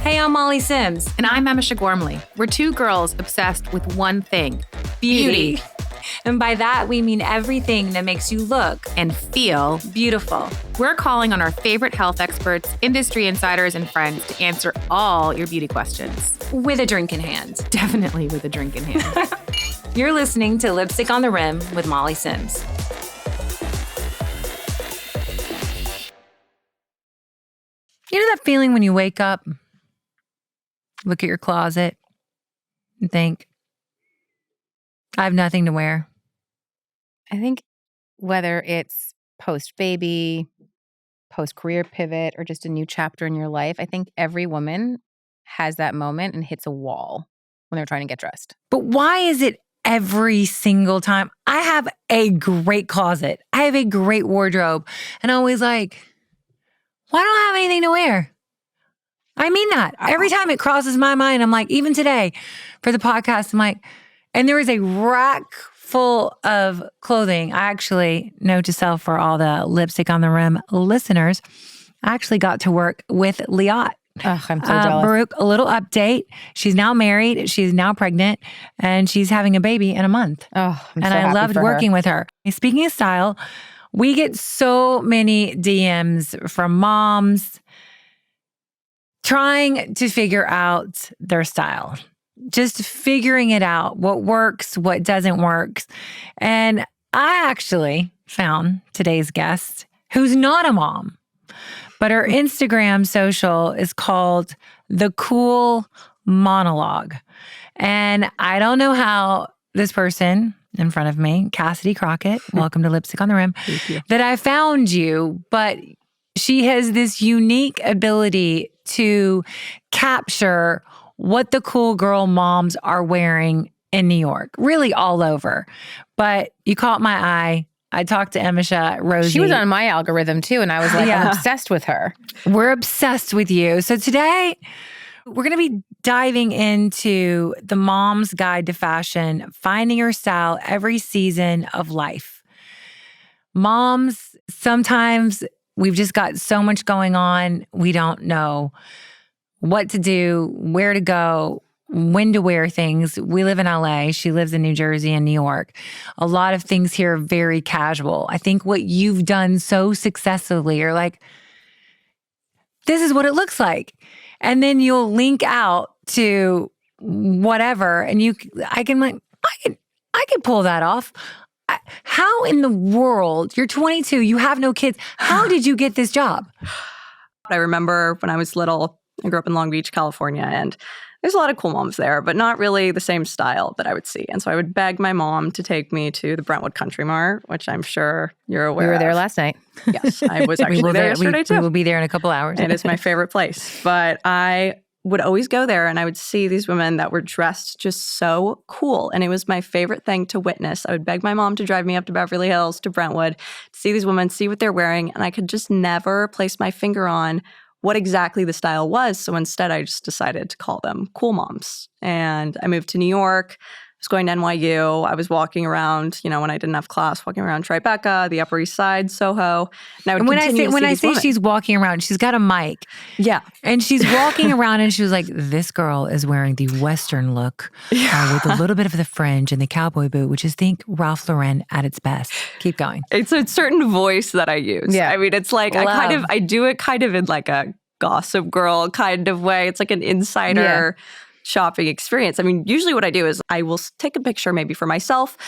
Hey, I'm Molly Sims. And I'm Emisha Gormley. We're two girls obsessed with one thing, beauty. And by that, we mean everything that makes you look And feel beautiful. We're calling on our favorite health experts, industry insiders, and friends to answer all your beauty questions. With a drink in hand. Definitely with a drink in hand. You're listening to Lipstick on the Rim with Molly Sims. You know that feeling when you wake up, look at your closet, and think, I have nothing to wear? I think whether it's post-baby, post-career pivot, or just a new chapter in your life, I think every woman has that moment and hits a wall when they're trying to get dressed. But why is it every single time? I have a great closet. I have a great wardrobe. And I'm always like, why don't I have anything to wear? I mean that. Every time it crosses my mind, I'm like, even today for the podcast, I'm like, and there is a rack full of clothing. I actually, note to self for all the Lipstick on the Rim listeners, I actually got to work with Liat. Ugh, I'm so jealous. Baruch, a little update. She's now married. She's now pregnant, and she's having a baby in a month. Oh, I'm and so I happy loved for working her. with her. Speaking of style, we get so many DMs from moms trying to figure out their style, just figuring it out, what works, what doesn't work. And I actually found today's guest who's not a mom, but her Instagram social is called the Cool Monologue. And I don't know how this person in front of me, Cassidy Crockett, welcome to Lipstick on the Rim, that I found you, but she has this unique ability to capture what the cool girl moms are wearing in New York, really all over. But you caught my eye. I talked to Emisha, Rosie. She was on my algorithm too, and I was like, I'm obsessed with her. We're obsessed with you. So today, we're going to be diving into the mom's guide to fashion, finding your style every season of life. Moms, sometimes we've just got so much going on, we don't know what to do, where to go, when to wear things. We live in LA. She lives in New Jersey and New York. A lot of things here are very casual. I think what you've done so successfully, you're like, this is what it looks like. And then you'll link out to whatever, and I can pull that off. How in the world, you're 22, you have no kids. How did you get this job? I remember when I was little, I grew up in Long Beach, California, and there's a lot of cool moms there, but not really the same style that I would see. And so I would beg my mom to take me to the Brentwood Country Mart, which I'm sure you're aware of. We were there last night. Yes, I was actually there yesterday too. We will be there in a couple hours. It is my favorite place. But I would always go there and I would see these women that were dressed just so cool. And it was my favorite thing to witness. I would beg my mom to drive me up to Beverly Hills, to Brentwood, to see these women, see what they're wearing. And I could just never place my finger on what exactly the style was. So instead, I just decided to call them cool moms. And I moved to New York. I was going to NYU. I was walking around, when I didn't have class, walking around Tribeca, the Upper East Side, Soho. And I would when I say she's walking around, she's got a mic. Yeah. And she's walking around and she was like, this girl is wearing the Western look with a little bit of the fringe and the cowboy boot, which is, think, Ralph Lauren at its best. Keep going. It's a certain voice that I use. Yeah. I mean, it's like, I do it kind of in like a Gossip Girl kind of way. It's like an insider shopping experience. I mean, usually what I do is I will take a picture maybe for myself.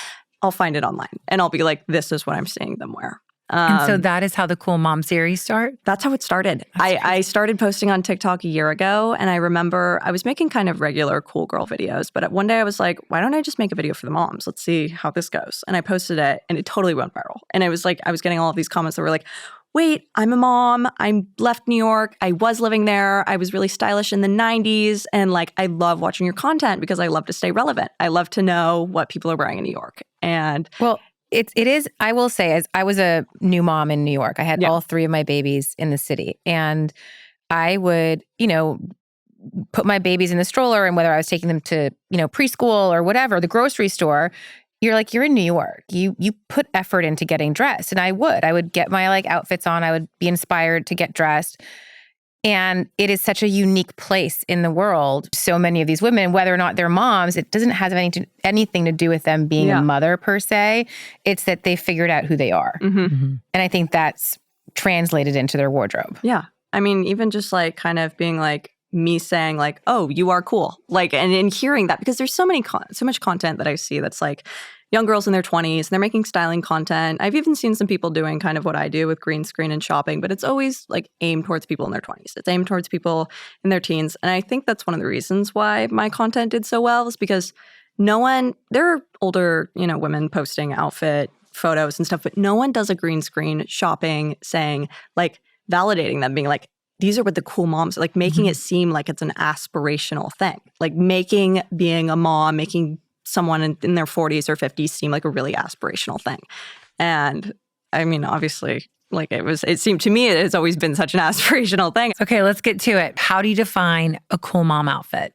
I'll find it online and I'll be like, this is what I'm seeing them wear. And so that is how the Cool Mom series start? That's how it started. I started posting on TikTok a year ago, and I remember I was making kind of regular cool girl videos, but one day I was like, why don't I just make a video for the moms? Let's see how this goes. And I posted it, and it totally went viral. And it was like, I was getting all of these comments that were like, wait, I'm a mom. I left New York. I was living there. I was really stylish in the 90s. And like, I love watching your content because I love to stay relevant. I love to know what people are wearing in New York. And well, it is, I will say, as I was a new mom in New York, I had all three of my babies in the city. And I would, put my babies in the stroller, and whether I was taking them to, preschool or whatever, the grocery store, you're like, you're in New York. You put effort into getting dressed. And I would get my outfits on. I would be inspired to get dressed. And it is such a unique place in the world. So many of these women, whether or not they're moms, it doesn't have anything to do with them being a mother per se. It's that they figured out who they are. And I think that's translated into their wardrobe. Yeah. I mean, even just like kind of being like me saying like, oh, you are cool. Like, and in hearing that, because there's so much content that I see that's like young girls in their 20s and they're making styling content. I've even seen some people doing kind of what I do with green screen and shopping, but it's always like aimed towards people in their 20s. It's aimed towards people in their teens. And I think that's one of the reasons why my content did so well is because there are older, women posting outfit photos and stuff, but no one does a green screen shopping saying like validating them, being like, these are what the cool moms are, like making it seem like it's an aspirational thing, like making being a mom, making someone in their 40s or 50s seem like a really aspirational thing. And I mean, obviously, like it seemed to me it has always been such an aspirational thing. Okay, let's get to it. How do you define a cool mom outfit?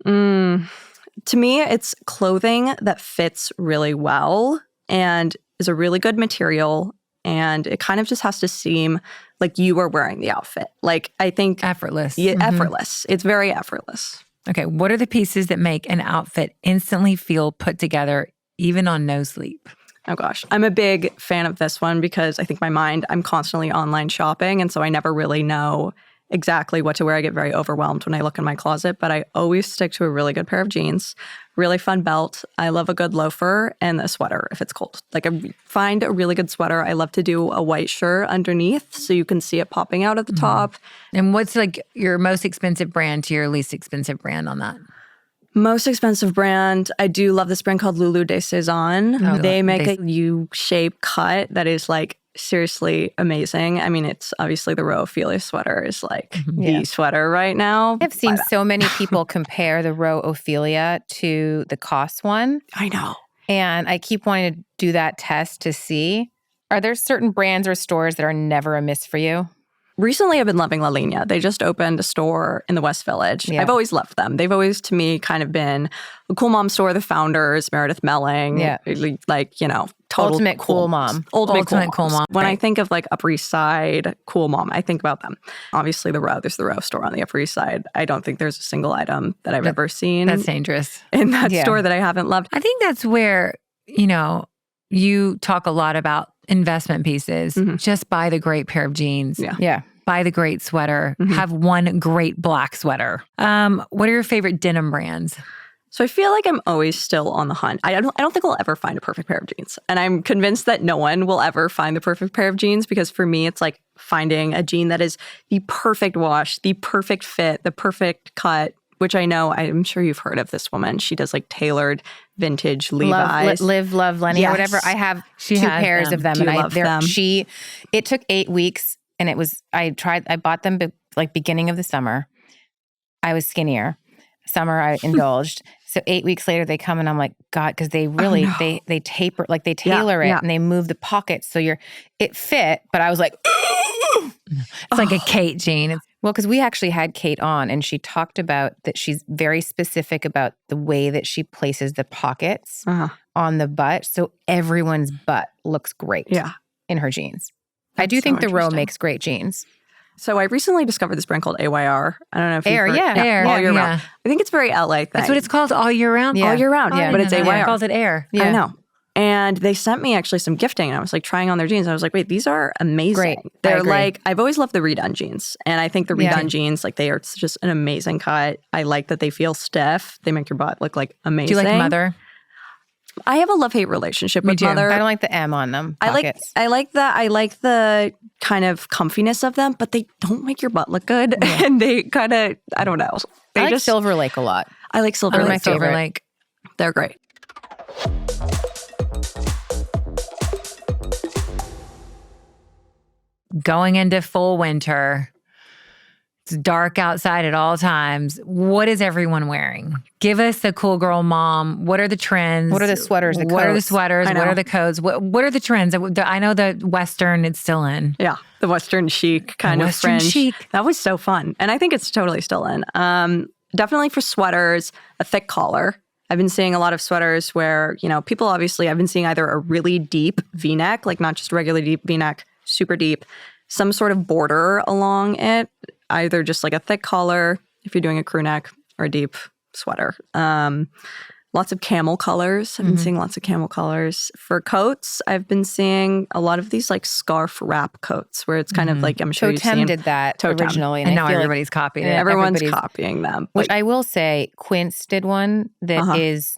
To me, it's clothing that fits really well and is a really good material. And it kind of just has to seem like you are wearing the outfit. Like, I think effortless. Yeah, effortless. It's very effortless. Okay, what are the pieces that make an outfit instantly feel put together, even on no sleep? Oh gosh, I'm a big fan of this one because I think I'm constantly online shopping. And so I never really know exactly what to wear. I get very overwhelmed when I look in my closet, but I always stick to a really good pair of jeans, really fun belt. I love a good loafer and a sweater if it's cold. Like I find a really good sweater. I love to do a white shirt underneath so you can see it popping out at the top. And what's like your most expensive brand to your least expensive brand on that? Most expensive brand, I do love this brand called Lulu de Saison. They make a U-shaped cut that is like seriously amazing. I mean, it's obviously the Row Ophelia sweater is like the sweater right now. I've seen so many people compare the Row Ophelia to the COS one. I know. And I keep wanting to do that test to see, are there certain brands or stores that are never a miss for you? Recently, I've been loving La Linea. They just opened a store in the West Village. Yeah. I've always loved them. They've always, to me, kind of been a cool mom store. The founders, Meredith Melling, like, total ultimate cool mom. Ultimate cool mom. When I think of like Upper East Side cool mom, I think about them. Obviously, there's the Row store on the Upper East Side. I don't think there's a single item that I've ever seen. That's dangerous. In that store that I haven't loved. I think that's where, you talk a lot about investment pieces. Just buy the great pair of jeans. Yeah. Buy the great sweater. Have one great black sweater. What are your favorite denim brands? So I feel like I'm always still on the hunt. I don't think I'll ever find a perfect pair of jeans. And I'm convinced that no one will ever find the perfect pair of jeans because for me, it's like finding a jean that is the perfect wash, the perfect fit, the perfect cut, which I know, I'm sure you've heard of this woman. She does like tailored vintage Levi's. Love Lenny or whatever. I have two pairs of them. It took 8 weeks and I bought them like beginning of the summer. I was skinnier. Summer I indulged. So 8 weeks later they come and I'm like, God, because they really, they taper, like they tailor it and they move the pockets. So it fit, but I was like, it's like a Kate jean. Well, because we actually had Kate on and she talked about that she's very specific about the way that she places the pockets on the butt. So everyone's butt looks great in her jeans. I do think the Row makes great jeans. So I recently discovered this brand called AYR. I don't know if you've heard. Air. All year round. I think it's very LA thing. That's what it's called, all year round? All year round, but it's AYR. It calls it Air. I know. And they sent me actually some gifting and I was like trying on their jeans. I was like, wait, these are amazing. Great. They're like, I've always loved the redone jeans. And I think the redone jeans, like they are just an amazing cut. I like that they feel stiff. They make your butt look like amazing. Do you like Mother? I have a love-hate relationship with Mother. I don't like the M on them. Pockets. I like the kind of comfiness of them, but they don't make your butt look good. Yeah. And they kind of, I don't know. I like Silver Lake a lot. I like Silver Lake. My favorite. Silver Lake. They're great. Going into full winter. It's dark outside at all times. What is everyone wearing? Give us the cool girl mom. What are the trends? What are the sweaters? What are the sweaters? What are the coats? What are the trends? I know the Western it's still in. Yeah, the Western chic kind of Western fringe. Chic. That was so fun. And I think it's totally still in. Definitely for sweaters, a thick collar. I've been seeing a lot of sweaters where, people obviously, I've been seeing either a really deep V-neck, like not just a regular deep V-neck, super deep, some sort of border along it. either just like a thick collar if you're doing a crew neck or a deep sweater. Lots of camel colors. I've been seeing lots of camel colors. For coats, I've been seeing a lot of these like scarf wrap coats where it's kind of like, I'm sure you've seen. Totem did that originally. And I now feel everybody's copying it. Everyone's copying them. Which I will say, Quince did one that is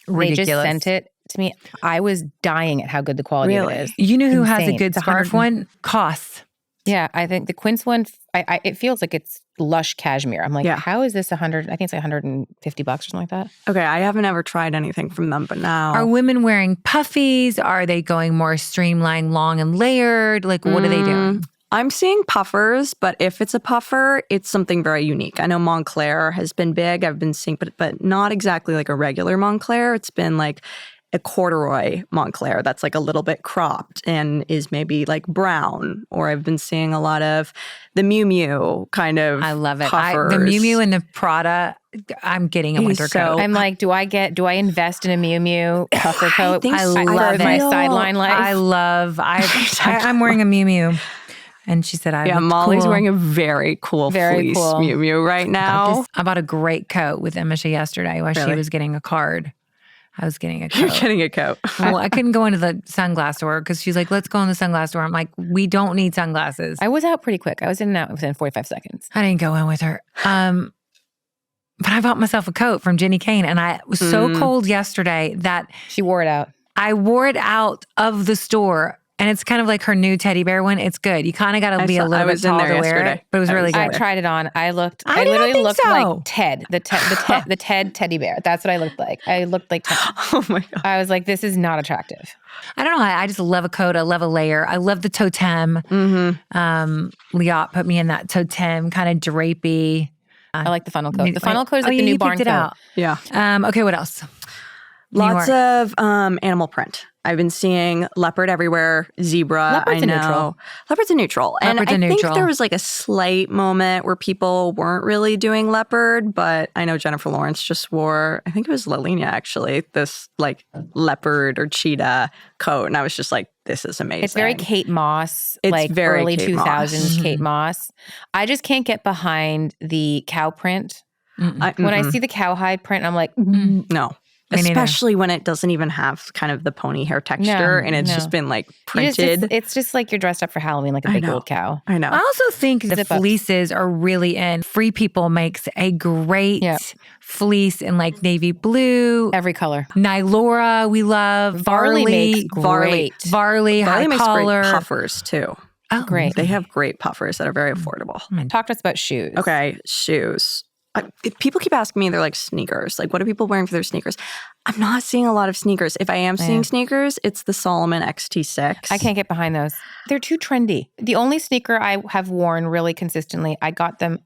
ridiculous. They just sent it to me. I was dying at how good the quality of it is. You know who has a Insane. good scarf one? Costs. Yeah, I think the Quince one, it feels like it's lush cashmere. I'm like, how is this 100? I think it's like $150 or something like that. Okay, I haven't ever tried anything from them, but now. Are women wearing puffies? Are they going more streamlined, long and layered? Like, what are they doing? I'm seeing puffers, but if it's a puffer, it's something very unique. I know Montclair has been big. I've been seeing, but not exactly like a regular Montclair. It's been like a corduroy Montclair that's like a little bit cropped and is maybe like brown. Or I've been seeing a lot of the Miu Miu kind of I love it. puffers. The Miu Miu and the Prada, I'm getting a winter coat. I'm like, do I invest in a Miu Miu puffer coat? I love it. My sideline life. I'm wearing a Miu Miu. And she said, Molly's wearing a very cool fleece Miu Miu right now. I bought a great coat with Emisha yesterday while she was getting a card. I was getting a coat. You're getting a coat. Well, I couldn't go into the sunglass store because she's like, let's go in the sunglass store. I'm like, we don't need sunglasses. I was out pretty quick. I was in and out within 45 seconds. I didn't go in with her. But I bought myself a coat from Jenny Kane, and I was so cold yesterday that she wore it out. I wore it out of the store. And it's kind of like her new teddy bear one. It's good. You kind of got to be a little bit tall to wear it, but it was really good. I tried it on. I literally looked like Ted, the Ted teddy bear. That's what I looked like. I looked like Ted. Oh my God. I was like, this is not attractive. I don't know. I just love a coat. I love a layer. I love the totem. Liat put me in that totem, kind of drapey. I like the funnel coat. The funnel coat is like the new barn coat. Yeah. Okay, what else? Lots of animal print. I've been seeing leopard everywhere, zebra. Leopard's a neutral. Leopard's a neutral. And I think there was like a slight moment where people weren't really doing leopard, but I know Jennifer Lawrence just wore, I think it was Lalina actually, this like leopard or cheetah coat. And I was just like, this is amazing. It's very Kate Moss, it's like very early Kate 2000s Kate Moss. I just can't get behind the cow print. When I see the cowhide print, I'm like, no. Especially when it doesn't even have kind of the pony hair texture and it's just been like printed. It's just like you're dressed up for Halloween like a big old cow. I know. I also think the fleeces are really in. Free People makes a great fleece in like navy blue. Every color. Nylora, we love. Varley makes great. Varley high makes collar. Great puffers too. Oh, great. They have great puffers that are very affordable. Talk to us about shoes. Okay, shoes. People keep asking me, they're like sneakers. Like, what are people wearing for their sneakers? I'm not seeing a lot of sneakers. If I am seeing sneakers, it's the Salomon XT6. I can't get behind those. They're too trendy. The only sneaker I have worn really consistently, I got them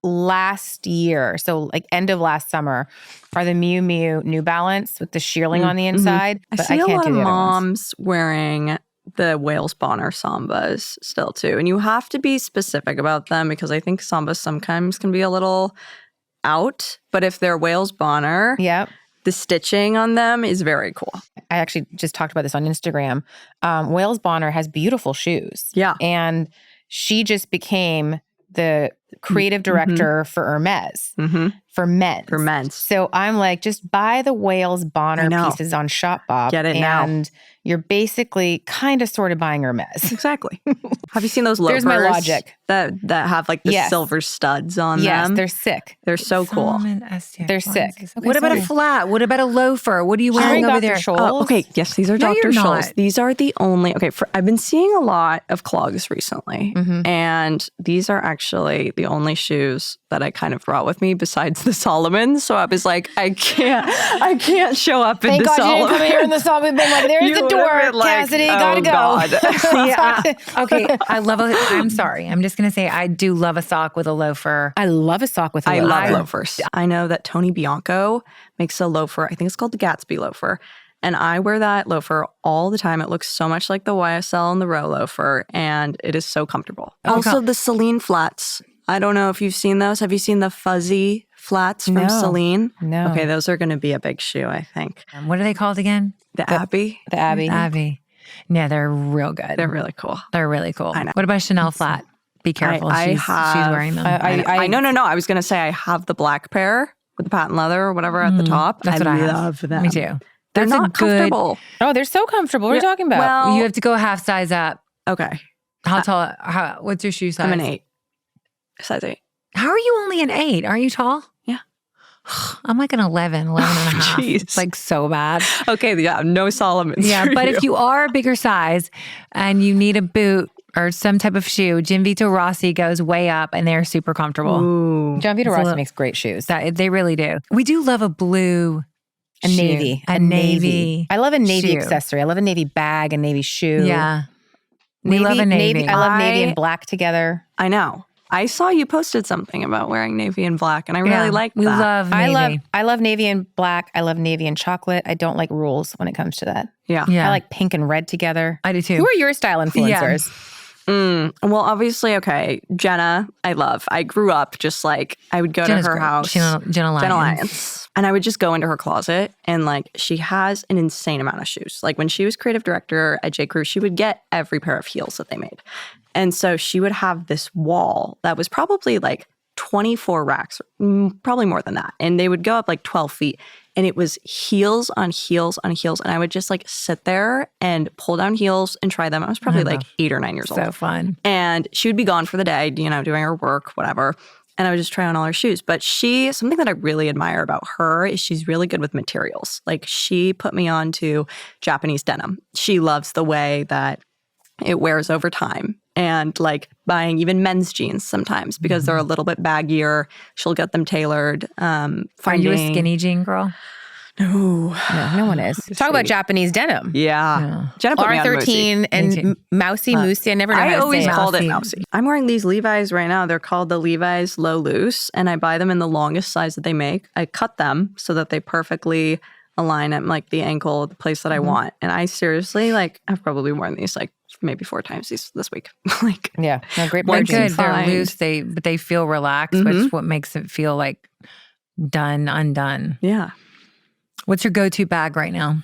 last year, so like end of last summer, are the Miu Miu New Balance with the shearling on the inside. I but see I can't a lot do of the other moms ones. wearing the Wales Bonner Sambas still too. And you have to be specific about them because I think Sambas sometimes can be a little out. But if they're Wales Bonner, the stitching on them is very cool. I actually just talked about this on Instagram. Wales Bonner has beautiful shoes. Yeah. And she just became the creative director for Hermes for men. For men's. So I'm like, just buy the Wales Bonner pieces on Shopbop. Get it and now. You're basically kind of sort of buying Hermes. Exactly. Have you seen those loafers? There's my logic. That have like the silver studs on them? Yes, they're sick. They're so cool. They're sick. Okay, what about a flat? What about a loafer? What are you wearing over there? Okay, yes, these are Dr. Scholl's. These are the only, I've been seeing a lot of clogs recently. And these are actually the only shoes that I kind of brought with me besides the Solomons. So I was like, I can't show up in the Solomons. Thank God you didn't come here in the Solomons. Been like, there's the door, like, Cassidy, gotta go. God. Okay, I love I'm sorry. I'm just going to say I do love a sock with a loafer. I love a sock with a loafer. I love loafers. I know that Tony Bianco makes a loafer. I think it's called the Gatsby loafer. And I wear that loafer all the time. It looks so much like the YSL and the Row loafer. And it is so comfortable. Also, the Celine flats. I don't know if you've seen those. Have you seen the fuzzy flats from Celine? No. Okay, those are going to be a big shoe, I think. What are they called again? The Abbey. The Abbey. Abbey. Yeah, they're real good. They're really cool. They're really cool. I know. What about a Chanel flat? Be careful. I She's have- wearing them. No. I was going to say I have the black pair with the patent leather or whatever at the top. That's what I have. love them. Me too. They're That's not a good. comfortable. Oh, they're so comfortable. What are you talking about? Well, You have to go half size up. okay. How tall? What's your shoe size? I'm an 8. Size 8. How are you only an 8? Aren't you tall? Yeah. I'm like an 11 and a half. Jeez. It's like so bad. Okay, yeah, no Solomons. Yeah, for but you. if you are a bigger size and you need a boot or some type of shoe, Jim Vito Rossi goes way up and they're super comfortable. Ooh. John Vito It's a Rossi little- makes great shoes. They really do. We do love a blue A shoe. navy. A navy. I love a navy shoe. accessory. I love a navy bag, a navy shoe. Yeah. We love a navy. I love navy and black together. I know. I saw you posted something about wearing navy and black, and I really like that. We love navy. I love navy and black. I love navy and chocolate. I don't like rules when it comes to that. Yeah. I like pink and red together. I do too. Who are your style influencers? Well, obviously, okay. Jenna, I love. I grew up just like I would go Jenna's to her great. house. Jenna Lyons. Jenna Lyons. And I would just go into her closet and like she has an insane amount of shoes. Like when she was creative director at J. Crew, she would get every pair of heels that they made. And so she would have this wall that was probably like 24 racks, probably more than that. And they would go up like 12 feet. And it was heels on heels on heels. And I would just like sit there and pull down heels and try them. I was probably like 8 or 9 years old. So fun. And she would be gone for the day, you know, doing her work, whatever. And I would just try on all her shoes. But something that I really admire about her is she's really good with materials. Like she put me on to Japanese denim. She loves the way that it wears over time. And like buying even men's jeans sometimes because they're a little bit baggier. She'll get them tailored. Are you a skinny jean girl? No. No one is. Talk about Japanese denim. Yeah. Jenna put me on R13 and Mousy. I never know how to say always it. called it mousy. I'm wearing these Levi's right now. They're called the Levi's Low Loose, and I buy them in the longest size that they make. I cut them so that they perfectly align at like the ankle, the place that I want. And I seriously, like, I've probably worn these like maybe 4 times this week. Like, Yeah, no, great They're purchase. good. They're find. loose. But they feel relaxed, which is what makes it feel like undone. yeah. What's your go-to bag right now?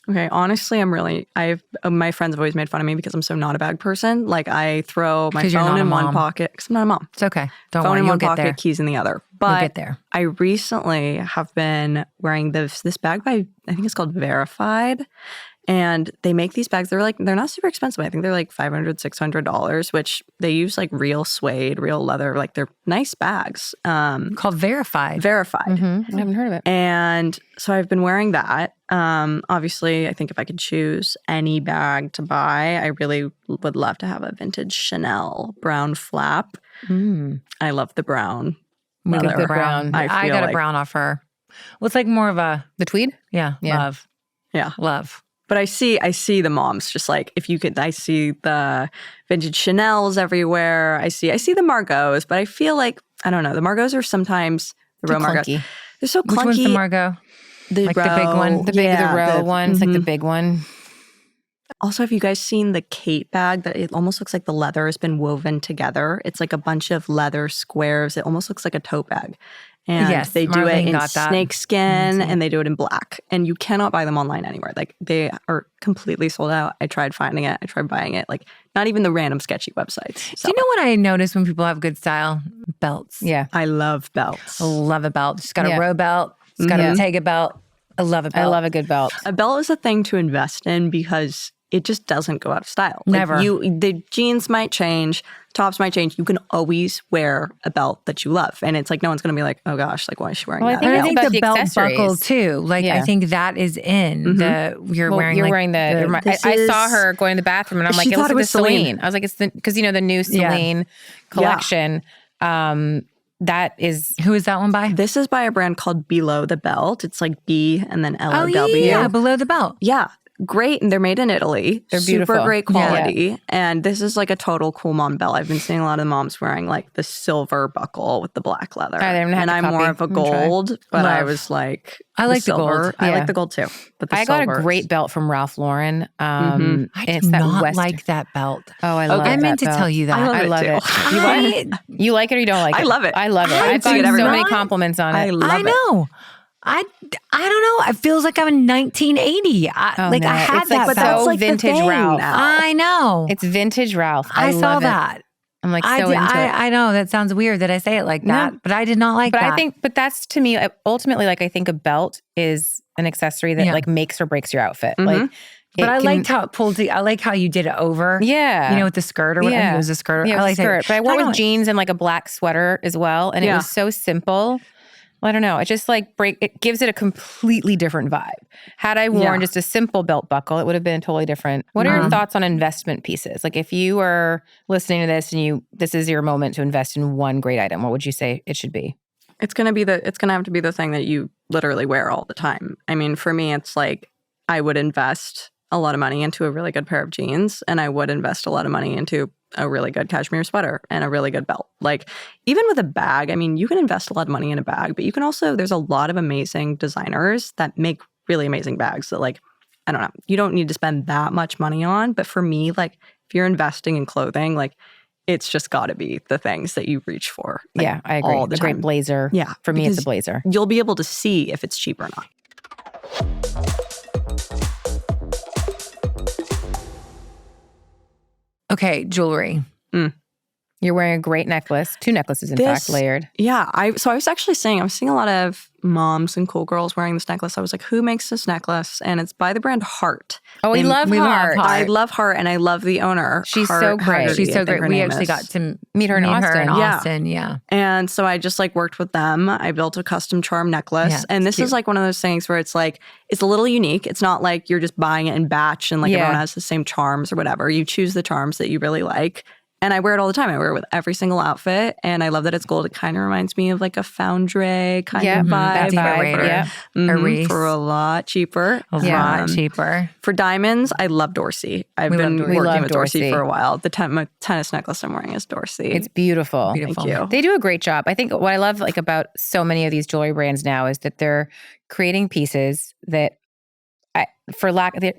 Okay, honestly, my friends have always made fun of me because I'm so not a bag person. Like I throw my 'Cause you're phone not a in one mom. pocket because I'm not a mom. It's okay. Don't Phone worry. in You'll one get pocket, there. keys in the other. You'll But get there. I recently have been wearing this bag by, I think it's called Verified. And they make these bags. They're not super expensive. I think they're like $500, $600, which they use like real suede, real leather. Like they're nice bags. Called Verified. Verified. I haven't heard of it. And so I've been wearing that. Obviously, I think if I could choose any bag to buy, I really would love to have a vintage Chanel brown flap. I love the brown. We leather. got the brown. I I feel got a like- brown off her. Well, it's like more of a, The tweed? yeah. Love. Yeah. Love. But I see the moms just like, if you could, I see the vintage Chanels everywhere. I see the Margaux, but I feel like, I don't know, the Margaux are sometimes, the Too Row Margaux, clunky. they're so clunky. Which one's the Margot? Like the big one? The row one. It's like the big one. Also, have you guys seen the Kate bag that it almost looks like the leather has been woven together? It's like a bunch of leather squares. It almost looks like a tote bag. And Yes, they do Marlene it in got that. snake skin and they do it in black. And you cannot buy them online anywhere. Like they are completely sold out. I tried finding it. I tried buying it. Like not even the random sketchy websites. Do you know what I notice when people have good style? Belts. Yeah. I love belts. I love a belt. She's got Yeah. a row belt. She's got a Tega belt. I love a belt. I love a good belt. A belt is a thing to invest in because it just doesn't go out of style. Like Never. The jeans might change, tops might change. You can always wear a belt that you love. And it's like, no one's going to be like, oh gosh, like why is she wearing Well, I that? think And I it's think about the the belt accessories. buckle too. Like I Yeah. think that is in the you're wearing. You're like wearing this I saw is- her going to the bathroom and I'm like, She it thought looks it like was the Celine. Celine. I was like, it's because the new Celine collection. That is Who is that one by? This is by a brand called Below the Belt. It's like B and then LOW. yeah, below the belt. Yeah. Great. And they're made in Italy. They're Super beautiful. great Yeah. quality. And this is like a total cool mom belt. I've been seeing a lot of moms wearing like the silver buckle with the black leather. I didn't have and to I'm more copy. of a I'm gonna try. gold, but I Love. was like, I like the gold. silver. I Yeah. like the gold too. But the I got silver a great belt from Ralph Lauren. I It's do that not Western. like that belt. Oh, I love I that meant to belt. tell you that. I love it too. You like, you like it or you don't like it? I love it. I love it. I I've see it gotten every so night. many compliments on it. I love I it. know. I don't know. It feels like I'm in 1980. I Oh, like no. I had It's like that so belt. like the vintage thing Ralph. now. I know. It's vintage Ralph. I saw love it. that. I'm like into it. I know that sounds weird that I say it like that, but I did not like that. But that's to me, ultimately, like I think a belt is an accessory that like makes or breaks your outfit. Like, but I liked how it pulled. I like how you did it over. Yeah, with the skirt or whatever. It was a skirt. Yeah, I like skirt. But I wore with jeans and like a black sweater as well, and it was so simple. I don't know. It just like it gives it a completely different vibe. Had I worn just a simple belt buckle, it would have been totally different. What are your thoughts on investment pieces? Like if you are listening to this and this is your moment to invest in one great item, what would you say it should be? It's gonna have to be the thing that you literally wear all the time. I mean, for me, it's like I would invest a lot of money into a really good pair of jeans, and I would invest a lot of money into a really good cashmere sweater and a really good belt. Like even with a bag, I mean, you can invest a lot of money in a bag, but you can also, there's a lot of amazing designers that make really amazing bags that like, I don't know, you don't need to spend that much money on. But for me, like if you're investing in clothing, like it's just got to be the things that you reach for. Like, yeah, I agree. The great blazer. Yeah. For me, it's a blazer. You'll be able to see if it's cheap or not. Okay, jewelry. You're wearing a great necklace. 2 necklaces, in fact, layered. Yeah. I was actually saying, I was seeing a lot of moms and cool girls wearing this necklace. I was like, who makes this necklace? And it's by the brand Heart. Oh, we love Heart. I love Heart, and I love the owner. She's so great. She's so great. We actually got to meet her in Austin. Yeah. And so I just like worked with them. I built a custom charm necklace. Yeah, and this is like one of those things where it's like, it's a little unique. It's not like you're just buying it in batch and like everyone has the same charms or whatever. You choose the charms that you really like. And I wear it all the time. I wear it with every single outfit. And I love that it's gold. It kind of reminds me of like a foundry kind of vibe. For a lot cheaper. A lot cheaper. For diamonds, I love Dorsey. I've been working with Dorsey for a while. The tennis necklace I'm wearing is Dorsey. It's beautiful. Thank you. They do a great job. I think what I love like about so many of these jewelry brands now is that they're creating pieces that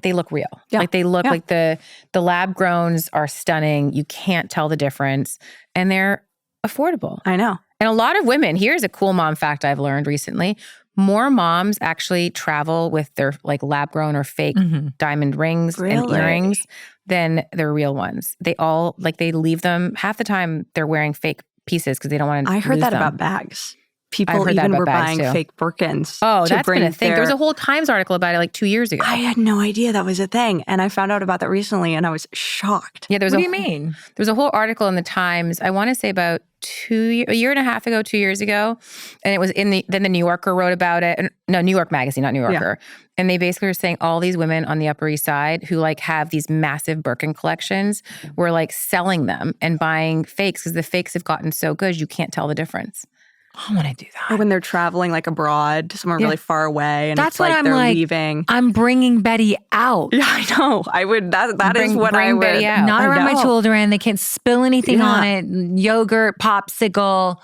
they look real. Yeah. Like they look like the lab growns are stunning. You can't tell the difference. And they're affordable. I know. And a lot of women, here's a cool mom fact I've learned recently. More moms actually travel with their like lab grown or fake diamond rings and earrings than their real ones. They all they leave them half the time they're wearing fake pieces because they don't want to I heard that them. About bags. People even were buying fake Birkins. Oh, that's been a thing. There was a whole Times article about it like 2 years ago. I had no idea that was a thing. And I found out about that recently and I was shocked. Yeah, what do you mean? There's a whole article in the Times, I want to say about a year and a half ago, 2 years ago. And it was then the New Yorker wrote about it. No, New York Magazine, not New Yorker. Yeah. And they basically were saying all these women on the Upper East Side who like have these massive Birkin collections were like selling them and buying fakes because the fakes have gotten so good you can't tell the difference. I want to do that. Or when they're traveling like abroad, somewhere really far away, and that's it's like they're leaving. I'm bringing Betty out. Yeah, I know. I would. That is what I would. Betty out. Not around my children. They can't spill anything on it. Yogurt, popsicle.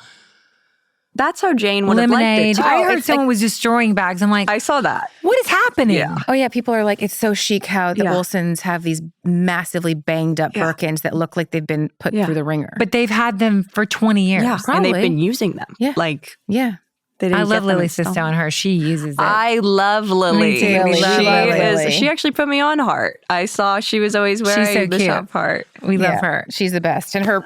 That's how Jane would have liked it too. I heard someone was destroying bags. I'm like, I saw that. What is happening? Yeah. Oh yeah, people are like, it's so chic how the Olsons have these massively banged up Birkins that look like they've been put through the ringer. But they've had them for 20 years. Yeah, and they've been using them. Yeah. I love Lily's sister on her. She uses it. I love Lily. Me too. Lily. She actually put me on Heart. I saw she was always wearing the shop Heart. We love her. She's the best. And her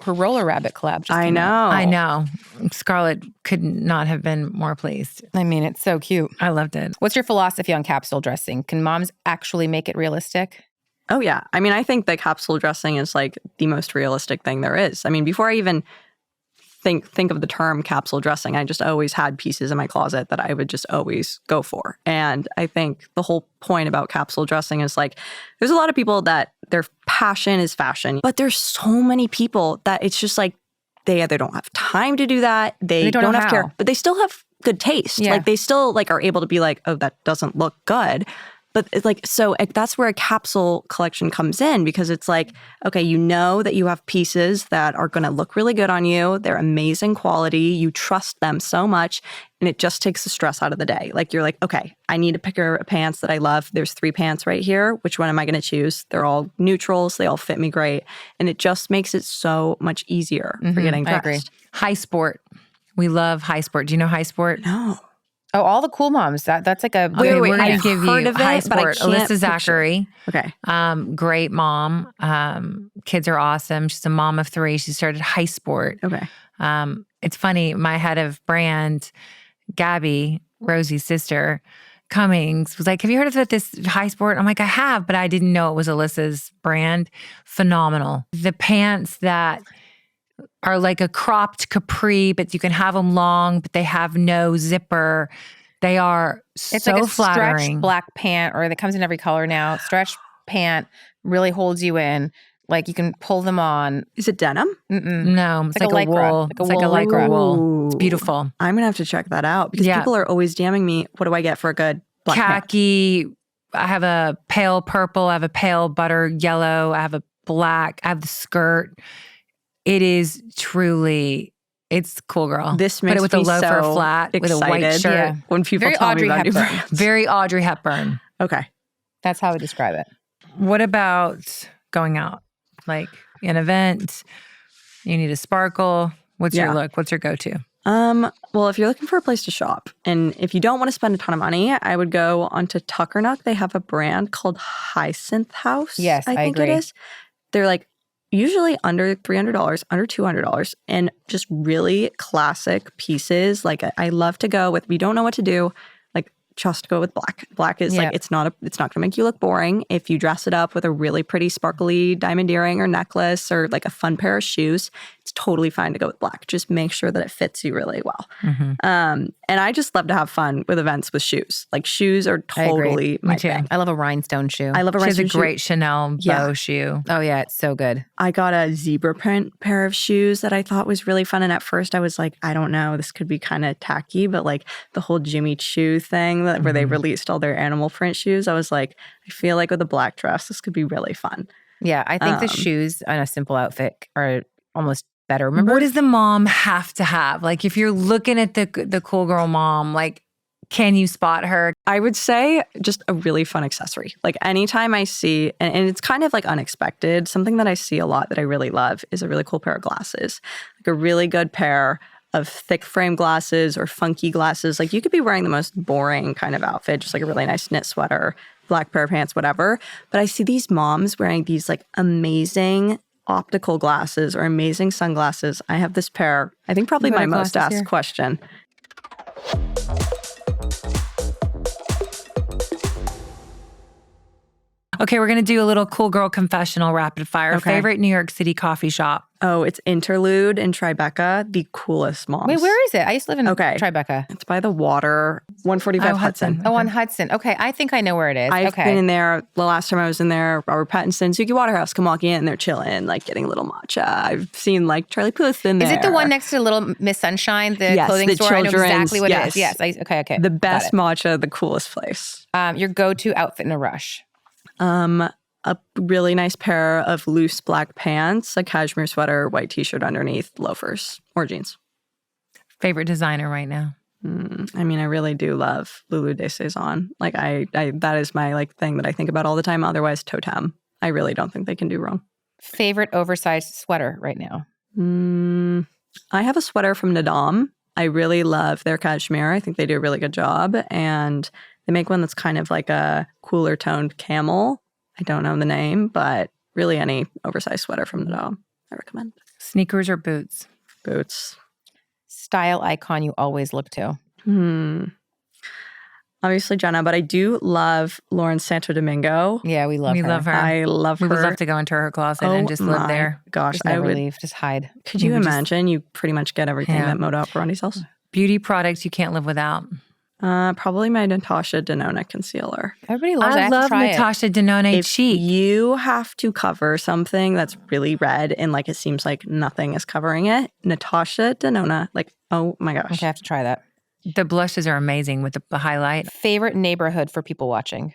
roller rabbit collab. I know. Scarlett could not have been more pleased. I mean, it's so cute. I loved it. What's your philosophy on capsule dressing? Can moms actually make it realistic? Oh yeah. I mean, I think that capsule dressing is like the most realistic thing there is. I mean, before I even think of the term capsule dressing, I just always had pieces in my closet that I would just always go for. And I think the whole point about capsule dressing is like, there's a lot of people that their passion is fashion, but there's so many people that it's just like, they either don't have time to do that, they don't have care, but they still have good taste. Yeah. Like they still like are able to be like, oh, that doesn't look good. But it's like, so that's where a capsule collection comes in, because it's like, okay, you know that you have pieces that are going to look really good on you. They're amazing quality. You trust them so much. And it just takes the stress out of the day. Like you're like, okay, I need to pick a pants that I love. There's 3 pants right here. Which one am I going to choose? They're all neutrals. They all fit me great. And it just makes it so much easier for getting dressed. I agree. High sport. We love high sport. Do you know high sport? No. Oh, all the cool moms. That's like a Okay, wait, we're going I've to give heard you of it, high but I sport. can't Alyssa picture- Zachary. Okay. Great mom. Kids are awesome. She's a mom of 3. She started high sport. Okay. It's funny. My head of brand, Gabby, Rosie's sister, Cummings, was like, have you heard of this high sport? I'm like, I have, but I didn't know it was Alyssa's brand. Phenomenal. The pants that are like a cropped capri, but you can have them long, but they have no zipper. They are It's so like a flattering. stretched black pant, or that comes in every color now. Stretched pant really holds you in. Like you can pull them on. Is it denim? No, it's like like a a lycra. wool. Like a It's like a wool lycra lycra. wool. It's Ooh. beautiful. I'm going to have to check that out because Yeah. people are always DMing me, what do I get for a good black pant? Khaki. I have a pale purple. I have a pale butter yellow. I have a black. I have the skirt. It is truly, it's cool, girl. This Put makes it with me a loafer so flat with a white excited. shirt. Yeah. When people Very tell Audrey me about new Hepburn. brands. Very Audrey Hepburn. Okay. That's how I would describe it. What about going out? Like an event, you need a sparkle. What's your Yeah. look? What's your go-to? Well, if you're looking for a place to shop and if you don't want to spend a ton of money, I would go onto Tuckernuck. They have a brand called Hyacinth House. Yes, I think agree. it is. They're like usually under $300, under $200, and just really classic pieces. Like I love to go with, if you don't know what to do, like just go with black. Black is Yeah. like, it's not going to make you look boring. If you dress it up with a really pretty sparkly diamond earring or necklace or like a fun pair of shoes, it's totally fine to go with black. Just make sure that it fits you really well. And I just love to have fun with events with shoes. Like shoes are I agree. totally my Me too. thing. I love a rhinestone shoe. I love a She has a rhinestone shoe. great Chanel Yeah. bow shoe. Oh yeah, it's so good. I got a zebra print pair of shoes that I thought was really fun. And at first I was like, I don't know, this could be kind of tacky, but like the whole Jimmy Choo thing where they released all their animal print shoes, I was like, I feel like with a black dress, this could be really fun. Yeah, I think the shoes on a simple outfit are almost better. Remember? What does the mom have to have? Like if you're looking at the cool girl mom, like can you spot her? I would say just a really fun accessory. Like anytime I see, and it's kind of like unexpected, something that I see a lot that I really love is a really cool pair of glasses. Like a really good pair of thick frame glasses or funky glasses. Like you could be wearing the most boring kind of outfit, just like a really nice knit sweater, black pair of pants, whatever. But I see these moms wearing these like amazing optical glasses or amazing sunglasses. I have this pair, I think probably You got my our most glasses asked here? question. Okay, we're going to do a little cool girl confessional rapid fire. Okay. Favorite New York City coffee shop? Oh, it's Interlude in Tribeca, the coolest moms. Wait, where is it? I used to live in Okay. Tribeca. It's by the water, 145 Oh, Hudson. Hudson. Oh, on Hudson. Okay, I think I know where it is. I've okay. been in there. The last time I was in there, Robert Pattinson, Suki Waterhouse come walking in and they're chilling, like getting a little matcha. I've seen like Charlie Puth in there. Is it the one next to Little Miss Sunshine, the Yes, clothing the store? I know children's- exactly what it is. yes. Yes. Okay. The Got best it. matcha, the coolest place. Your go-to outfit in a rush. A really nice pair of loose black pants, a cashmere sweater, white t-shirt underneath, loafers or jeans. Favorite designer right now? I mean, I really do love Lulu de Saison. Like I that is my like thing that I think about all the time. Otherwise, Totem. I really don't think they can do wrong. Favorite oversized sweater right now. I have a sweater from Nadam. I really love their cashmere. I think they do a really good job. And they make one that's kind of like a cooler toned camel. I don't know the name, but really any oversized sweater from Nadam, I recommend. Sneakers or boots? Boots. Style icon you always look to. Obviously Jenna, but I do love Lauren Santo Domingo. Yeah, we love We her. love her. I love We her. would love to go into her closet and just live my there. Gosh, Just I never would. leave. Just hide. Could you We would just- imagine? You pretty much get everything Yeah. that Moda Operandi's sells. Beauty products you can't live without. Probably my Natasha Denona concealer. Everybody loves it. I have to love try it. Natasha Denona If cheek. you have to cover something that's really red and like it seems like nothing is covering it, Natasha Denona, like, oh my gosh. Okay, I have to try that. The blushes are amazing with the highlight. Favorite neighborhood for people watching.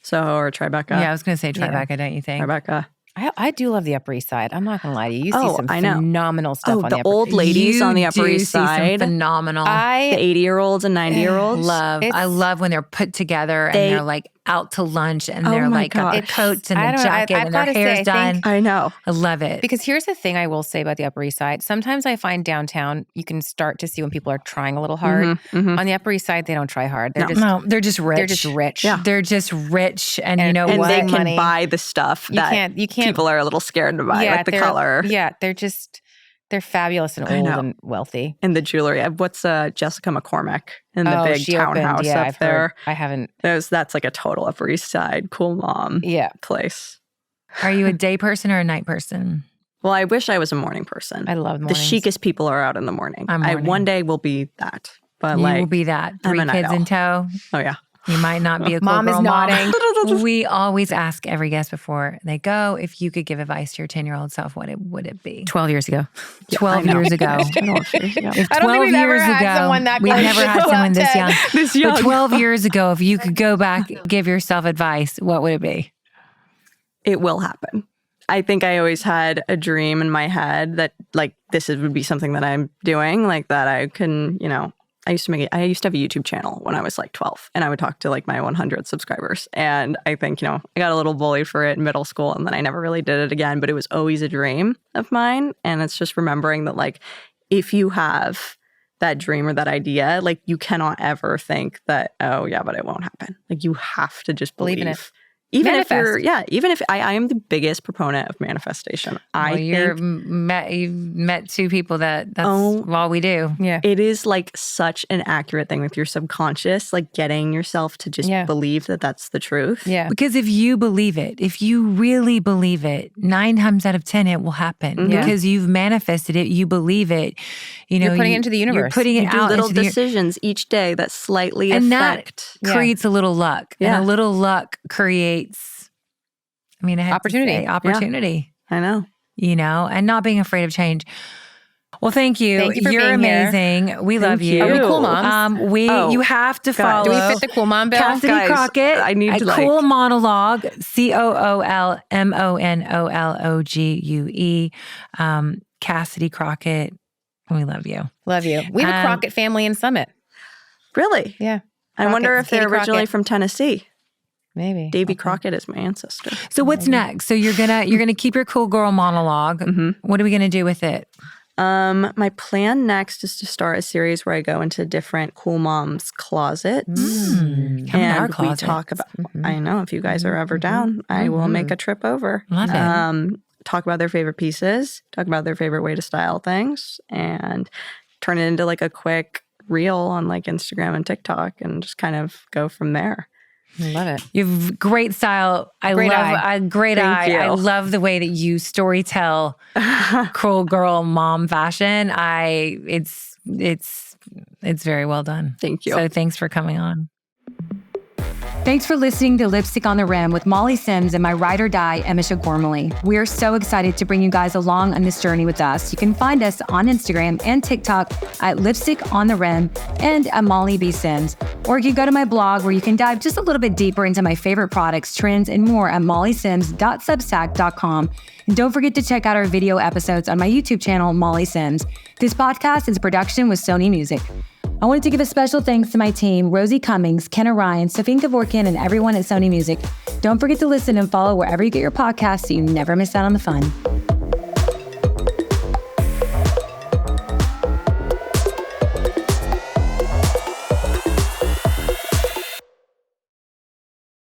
Soho or Tribeca. Yeah, I was going to say Yeah. Tribeca, don't you think? Tribeca. I do love the Upper East Side. I'm not going to lie to you. You see some I know. phenomenal stuff on the Upper old ladies on the Upper East Side. Phenomenal. The 80-year-olds and 90-year-olds. I love when they're put together and they're like out to lunch and they're like got their coats and the jacket and their hair's done. I know. I love it. Because here's the thing I will say about the Upper East Side. Sometimes I find downtown, you can start to see when people are trying a little hard. On the Upper East Side, they don't try hard. They're just rich. They're just rich. Yeah. They're just rich. And you know and what? they can buy the stuff that people are a little scared to buy, like the color. Yeah, they're fabulous and old and wealthy. And the jewelry. What's Jessica McCormick in the big townhouse up there? I haven't. That's like a total Upper East Side cool mom place. Are you a day person or a night person? Well, I wish I was a morning person. I love mornings. The chicest people are out in the morning. I one day will be that. But you will be that. 3 kids in tow. Oh, yeah. You might not be a cool mom girl is nodding. We always ask every guest before they go, if you could give advice to your 10-year-old self, what would it be? 12 years ago. 12 years ago. I don't think we've ever had someone that we've never had someone this young. This young. But 12 years ago, if you could go back, give yourself advice, what would it be? It will happen. I think I always had a dream in my head that like this would be something that I'm doing, like that I can, I used to have a YouTube channel when I was like 12 and I would talk to like my 100 subscribers. And I think, I got a little bullied for it in middle school and then I never really did it again, but it was always a dream of mine. And it's just remembering that like, if you have that dream or that idea, like you cannot ever think that, oh yeah, but it won't happen. Like you have to just believe in it. Even Manifest. even if I am the biggest proponent of manifestation. You've met two people that's all we do. Yeah. It is like such an accurate thing with your subconscious, like getting yourself to just believe that that's the truth. Yeah. Because if you believe it, if you really believe it, 9 times out of 10 it will happen because you've manifested it, you believe it. You're putting it into the universe. You're putting it out little into decisions each day that slightly and affect. that creates a little luck. Yeah. And a little luck creates opportunity. Opportunity. Yeah. I know. And not being afraid of change. Well, thank you. Thank you for You're being amazing. Here. We love you. Are we cool moms? You have to follow. Do we fit the cool mom bill? Cassidy Crockett. I need to Cool Monologue. CoolMonologue. Cassidy Crockett. We love you. Love you. We have a Crockett family in Summit. Really? Yeah. I wonder if they're originally from Tennessee. Maybe. Davy Crockett is my ancestor. So what's next? So you're gonna keep your cool girl monologue. What are we gonna do with it? My plan next is to start a series where I go into different cool moms' closets. And we talk about, I know, if you guys are ever down, I will make a trip over. Love it. Talk about their favorite pieces, talk about their favorite way to style things, and turn it into like a quick reel on like Instagram and TikTok and just kind of go from there. I love it. You have great style. Great eye. I love the way that you storytell cool girl mom fashion. It's very well done. Thank you. So thanks for coming on. Thanks for listening to Lipstick on the Rim with Molly Sims and my ride or die, Emisha Gormley. We are so excited to bring you guys along on this journey with us. You can find us on Instagram and TikTok at Lipstick on the Rim and at Molly B. Sims. Or you can go to my blog where you can dive just a little bit deeper into my favorite products, trends, and more at mollysims.substack.com. And don't forget to check out our video episodes on my YouTube channel, Molly Sims. This podcast is a production with Sony Music. I wanted to give a special thanks to my team, Rosie Cummings, Kenna Ryan, Safin Kevorkian, and everyone at Sony Music. Don't forget to listen and follow wherever you get your podcasts so you never miss out on the fun.